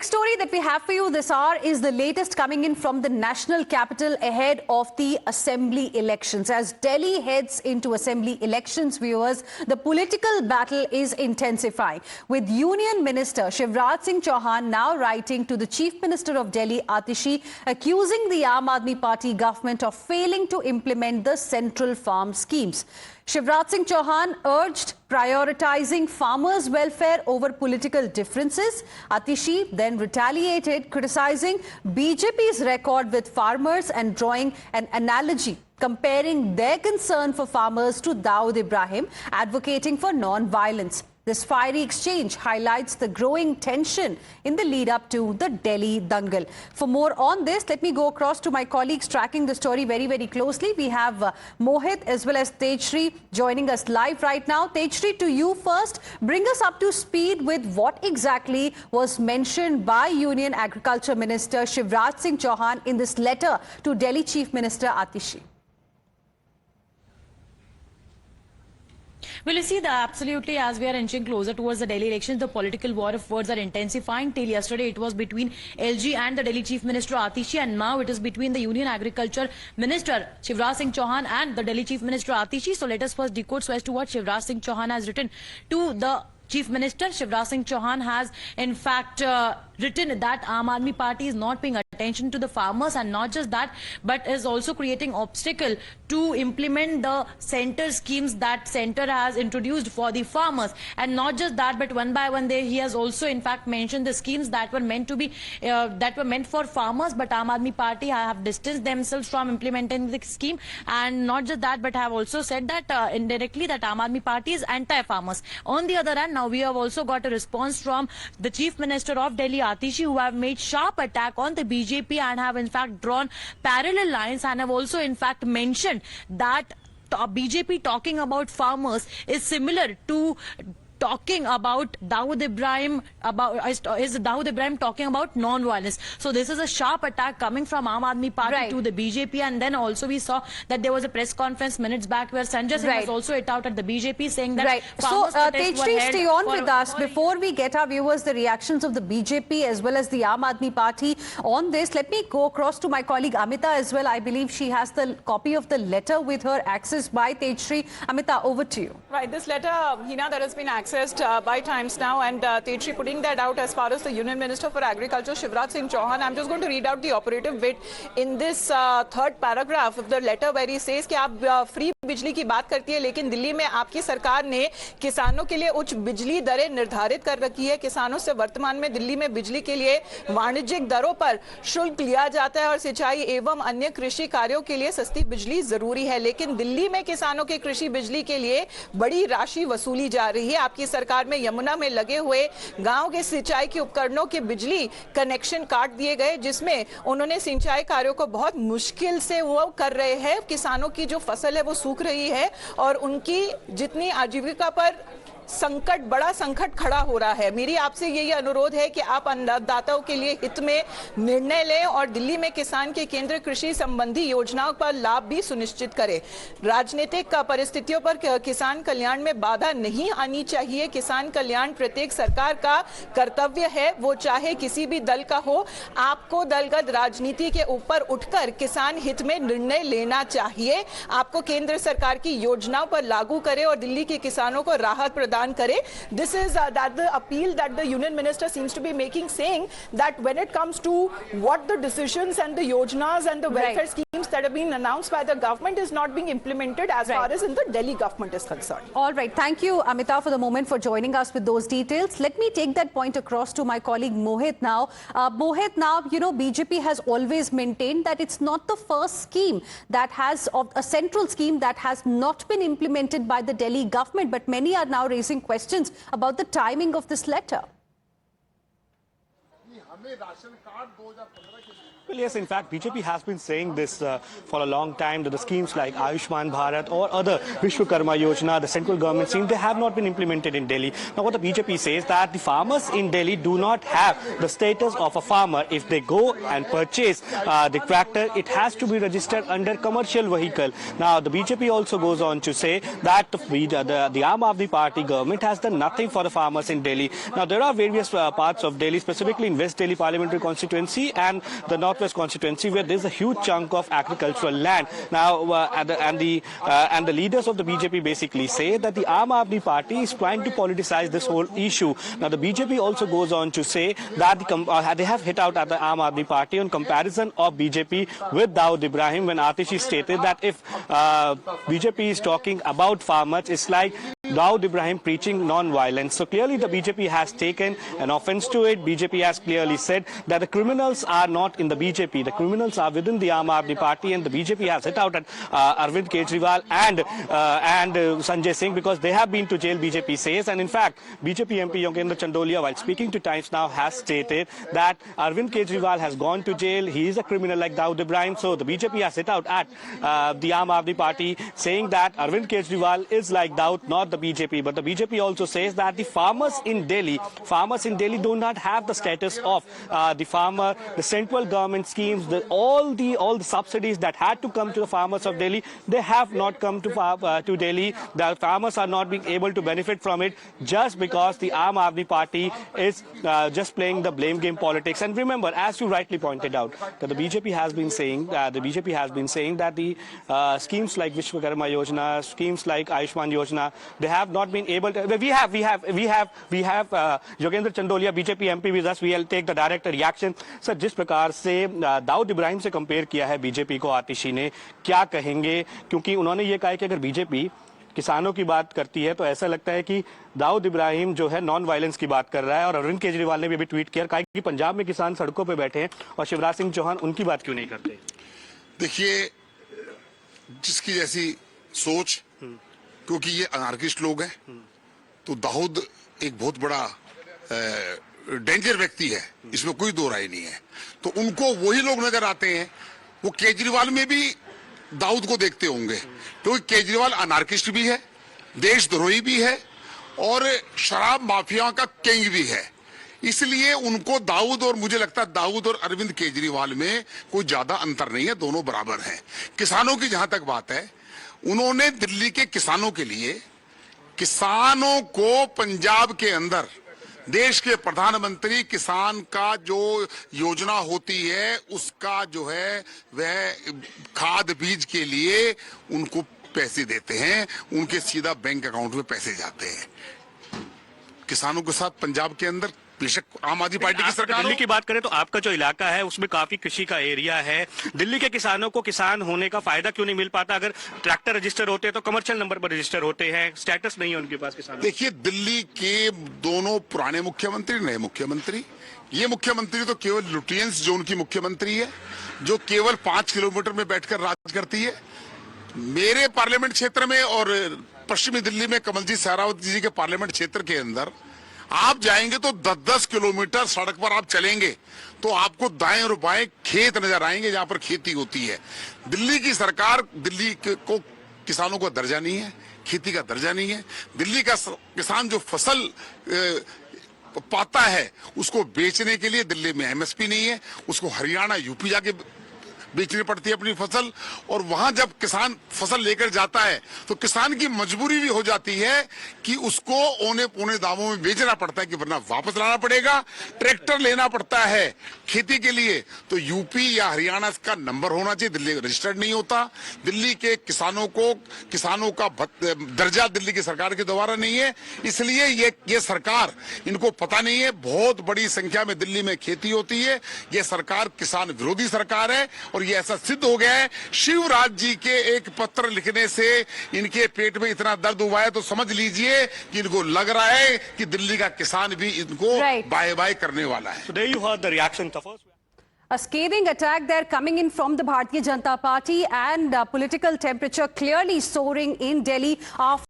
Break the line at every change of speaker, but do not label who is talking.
next story that we have for you this hour is the latest coming in from the national capital ahead of the assembly elections. As Delhi heads into assembly elections, viewers, the political battle is intensifying, with Union Minister Shivraj Singh Chauhan now writing to the Chief Minister of Delhi, Atishi, accusing the Aam Aadmi Party government of failing to implement the central farm schemes. Shivraj Singh Chauhan urged prioritizing farmers' welfare over political differences. Atishi then retaliated, criticizing BJP's record with farmers and drawing an analogy comparing their concern for farmers to Dawood Ibrahim, advocating for non-violence. This fiery exchange highlights the growing tension in the lead-up to the Delhi Dangal. For more on this, let me go across to my colleagues tracking the story very, very closely. We have Mohit as well as Tejshri joining us live right now. Tejshri, to you first, bring us up to speed with what exactly was mentioned by Union Agriculture Minister Shivraj Singh Chauhan in this letter to Delhi Chief Minister Atishi.
Well, you see, absolutely, as we are inching closer towards the Delhi elections, the political war of words are intensifying. Till yesterday, it was between LG and the Delhi Chief Minister Atishi, and now it is between the Union Agriculture Minister Shivraj Singh Chauhan and the Delhi Chief Minister Atishi. So let us first decode so as to what Shivraj Singh Chauhan has written to the Chief Minister. Shivraj Singh Chauhan has, in fact, written that Aam Aadmi Party is not paying attention to the farmers, and not just that, but is also creating obstacle to implement the center schemes that center has introduced for the farmers. And not just that, but one by one he has also in fact mentioned the schemes that were meant to be meant for farmers, but Aam Aadmi Party have distanced themselves from implementing the scheme. And not just that, but have also said that indirectly that Aam Aadmi Party is anti-farmers. On the other hand, now we have also got a response from the Chief Minister of Delhi, Atishi, who have made sharp attack on the BJP and have in fact drawn parallel lines, and have also in fact mentioned that BJP talking about farmers is similar to talking about Dawood Ibrahim, is Dawood Ibrahim talking about non-violence. So this is a sharp attack coming from Aam Aadmi Party to the BJP. And then also we saw that there was a press conference minutes back where Sanjay Singh was also hit out at the BJP, saying that
So Tejshri, stay on with us. Before we get our viewers the reactions of the BJP as well as the Aam Aadmi Party on this, let me go across to my colleague Amita as well. I believe she has the copy of the letter with her, accessed by Tejshri. Amita, over to you.
Right, this letter, Hina, that has been accessed by Times Now, and Tejshri putting that out as far as the Union Minister for Agriculture Shivraj Singh Chauhan. I'm just going to read out the operative bit in this third paragraph of the letter, where he says कि आप free बिजली की बात करती है, लेकिन दिल्ली में आपकी सरकार ने किसानों के लिए उच्च बिजली दरें निर्धारित कर रखी है। किसानों से वर्तमान में दिल्ली में बिजली के लिए वाणिज्यिक दरों पर शुल्क लिया जाता है और सिंचाई एवं अन्य कृषि कार्यों के लिए सस्ती बिजली जरूरी है, लेकिन दिल्ली में किसानों के कृषि बिजली के लिए बड़ी राशि वसूली जा रही है। आपकी सरकार में यमुना में लगे हुए गांव के सिंचाई के उपकरणों के बिजली कनेक्शन काट दिए गए, जिसमें उन्होंने सिंचाई कार्यों को बहुत मुश्किल से वो कर रहे हैं। किसानों की जो फसल है वो सूख रही है और उनकी जितनी आजीविका पर बड़ा संकट खड़ा हो रहा है। मेरी आपसे यही अनुरोध है कि आप अन्नदाताओं के लिए हित में निर्णय लें और दिल्ली में किसान के केंद्र कृषि संबंधी योजनाओं पर लाभ भी सुनिश्चित करें। राजनीतिक परिस्थितियों पर किसान कल्याण में बाधा नहीं आनी चाहिए। किसान कल्याण प्रत्येक सरकार का कर्तव्य है, वो चाहे किसी भी दल का हो। आपको दलगत राजनीति के ऊपर उठकर किसान हित में निर्णय लेना चाहिए। आपको केंद्र सरकार की योजनाओं पर लागू करें और दिल्ली के किसानों को राहत प्रदान करे। This is that the appeal that the Union Minister seems to be making, saying that when it comes to what the decisions and the yojnas and the welfare schemes that have been announced by the government is not being implemented as far as in the Delhi government is concerned.
All right. Thank you, Amita, for the moment for joining us with those details. Let me take that point across to my colleague Mohit now. Mohit, now, you know, BJP has always maintained that it's not the first scheme that has, a central scheme that has not been implemented by the Delhi government, but many are now raising questions about the timing of this letter.
Well, yes, in fact, BJP has been saying this for a long time, that the schemes like Ayushman Bharat or other Vishwakarma Yojana, the central government scheme, they have not been implemented in Delhi. Now, what the BJP says that the farmers in Delhi do not have the status of a farmer. If they go and purchase the tractor, it has to be registered under commercial vehicle. Now, the BJP also goes on to say that the Aam Aadmi Party government has done nothing for the farmers in Delhi. Now, there are various parts of Delhi, specifically in West Delhi parliamentary constituency and the northwest constituency, where there's a huge chunk of agricultural land. Now, and the leaders of the BJP basically say that the Aam Aadmi Party is trying to politicize this whole issue. Now, the BJP also goes on to say that they have hit out at the Aam Aadmi Party on comparison of BJP with Dawood Ibrahim, when Atishi stated that if BJP is talking about farmers, it's like Dawood Ibrahim preaching non-violence. So clearly the BJP has taken an offense to it. BJP has clearly said that the criminals are not in the BJP. The criminals are within the Aam Aadmi Party, and the BJP has hit out at Arvind Kejriwal and Sanjay Singh because they have been to jail, BJP says. And in fact, BJP MP Yogendra Chandolia, while speaking to Times Now, has stated that Arvind Kejriwal has gone to jail. He is a criminal like Dawood Ibrahim. So the BJP has hit out at the Aam Aadmi Party, saying that Arvind Kejriwal is like Dawood, not the BJP. But the BJP also says that the farmers in Delhi do not have the status of the central government schemes, all the subsidies that had to come to the farmers of Delhi, they have not come to Delhi. The farmers are not being able to benefit from it just because the Aam Aadmi Party is just playing the blame game politics. And remember, as you rightly pointed out, that the BJP has been saying that the schemes like Vishwakarma Yojana, schemes like Ayushman Yojana, they have not been able to. We have Yogendra Chandolia, BJP MP with us. We'll take the direct reaction. Sir, जिस प्रकार से दाऊद इब्राहिम से compare किया है BJP को आतिशी ने, क्या कहेंगे? क्योंकि उन्होंने ये कहा है कि अगर बीजेपी किसानों की बात करती है तो ऐसा लगता है कि दाऊद इब्राहिम जो है नॉन वायलेंस की बात कर रहा है, और अरविंद केजरीवाल ने भी ट्वीट किया कि पंजाब में किसान सड़कों पे बैठे हैं और शिवराज सिंह चौहान उनकी बात क्यों नहीं करते?
देखिए, जिसकी जैसी सोच, क्योंकि ये अनार्किस्ट लोग हैं, तो दाऊद एक बहुत बड़ा डेंजर व्यक्ति है, इसमें कोई दो राय नहीं है। तो उनको वही लोग नजर आते हैं, वो केजरीवाल में भी दाऊद को देखते होंगे, क्योंकि केजरीवाल अनार्किस्ट भी है, देशद्रोही भी है और शराब माफिया का किंग भी है। इसलिए उनको दाऊद, और मुझे लगता है दाऊद और अरविंद केजरीवाल में कोई ज्यादा अंतर नहीं है, दोनों बराबर हैं। किसानों की जहां तक बात है, उन्होंने दिल्ली के किसानों के लिए, किसानों को पंजाब के अंदर देश के प्रधानमंत्री किसान का जो योजना होती है उसका जो है वह खाद बीज के लिए उनको पैसे देते हैं, उनके सीधा बैंक अकाउंट में पैसे जाते हैं। किसानों के साथ पंजाब के अंदर बेशक आम आदमी पार्टी की सरकार।
दिल्ली की बात करें तो आपका जो इलाका है उसमें काफी कृषि का एरिया है। दिल्ली के किसानों को किसान होने का फायदा क्यों नहीं मिल पाता? अगर ट्रैक्टर रजिस्टर होते हैं तो कमर्शियल नंबर पर रजिस्टर होते हैं, स्टेटस नहीं है उनके पास किसान।
देखिए, दिल्ली के दोनों पुराने मुख्यमंत्री, नए मुख्यमंत्री, ये मुख्यमंत्री तो केवल लुटियंस जोन की मुख्यमंत्री है, जो केवल 5 किलोमीटर में बैठकर राज करती है। मेरे पार्लियामेंट क्षेत्र में और पश्चिमी दिल्ली में कमलजीत सहरावत जी के पार्लियामेंट क्षेत्र के अंदर आप जाएंगे तो 10-10 किलोमीटर सड़क पर आप चलेंगे तो आपको दाएं और बाएं खेत नजर आएंगे जहां पर खेती होती है। दिल्ली की सरकार, दिल्ली को किसानों को दर्जा नहीं है, खेती का दर्जा नहीं है। दिल्ली का किसान जो फसल पाता है उसको बेचने के लिए दिल्ली में एमएसपी नहीं है, उसको हरियाणा, यूपी जाके बेचनी पड़ती है अपनी फसल, और वहां जब किसान फसल लेकर जाता है तो किसान की मजबूरी भी हो जाती है कि उसको औने पौने दामों में बेचना पड़ता है, कि वरना वापस लाना पड़ेगा। ट्रैक्टर लेना पड़ता है खेती के लिए तो यूपी या हरियाणा का नंबर होना चाहिए, दिल्ली रजिस्टर्ड नहीं होता। दिल्ली के किसानों का दर्जा दिल्ली की सरकार के द्वारा नहीं है, इसलिए ये सरकार, इनको पता नहीं है बहुत बड़ी संख्या में दिल्ली में खेती होती है। ये सरकार किसान विरोधी सरकार है और ये ऐसा सिद्ध हो गया है। शिवराज जी के एक पत्र लिखने से इनके पेट में इतना दर्द हुआ है तो समझ लीजिए कि इनको लग रहा है कि दिल्ली का किसान भी इनको बाय बाय करने वाला है।
So there you heard the reaction.
A scathing attack there coming in from the Bharatiya Janata Party, and political temperature clearly soaring in Delhi after